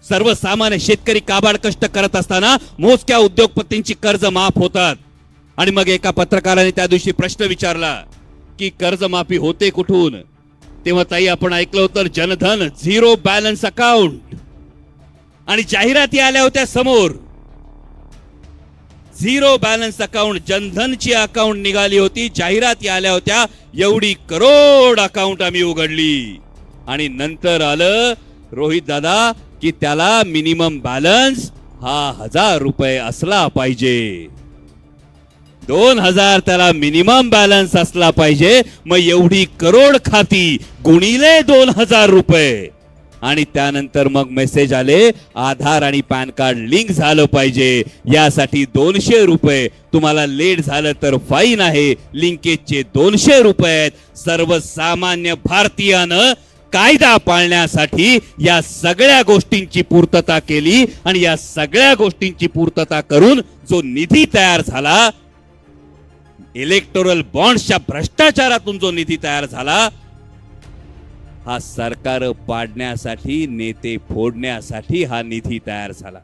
सर्वसामान्य शेतकरी काबाड कष्ट करत असताना मोजक्या उद्योगपतींची कर्ज माफ होतात. आणि मग एका पत्रकाराने त्या दिवशी प्रश्न विचारला की कर्जमाफी होते कुठून. तेव्हा ताई आपण ऐकलं होतं जनधन झिरो बॅलन्स अकाउंट, आणि जाहिराती आल्या होत्या समोर. झिरो बॅलन्स अकाउंट, जनधनची अकाउंट निघाली होती, जाहिराती आल्या होत्या, एवढी करोड अकाउंट आम्ही उघडली. आणि नंतर आलं रोहित दादा की त्याला मिनिमम बॅलन्स हा 1000 रुपये असला पाहिजे. 2000 त्याला मिनिमम बॅलन्स असला पाहिजे. मग एवढी करोड खाती गुणिले 2000 रुपये. आणि त्यानंतर मग मेसेज आले आधार आणि पॅन कार्ड लिंक झालं पाहिजे, यासाठी 200 रुपये. तुम्हाला लेट झालं तर फाईन आहे, लिंकेजचे 200 रुपये आहेत. सर्वसामान्य भारतीयानं कायदा पाळण्यासाठी या सगळ्या गोष्टींची पूर्तता केली. आणि या सगळ्या गोष्टींची पूर्तता करून जो निधी तयार झाला, इलेक्टोरल बॉन्ड्सच्या भ्रष्टाचारातून जो निधी तयार झाला, हा सरकार पाडण्यासाठी, नेते फोडण्यासाठी हा निधी तयार झाला.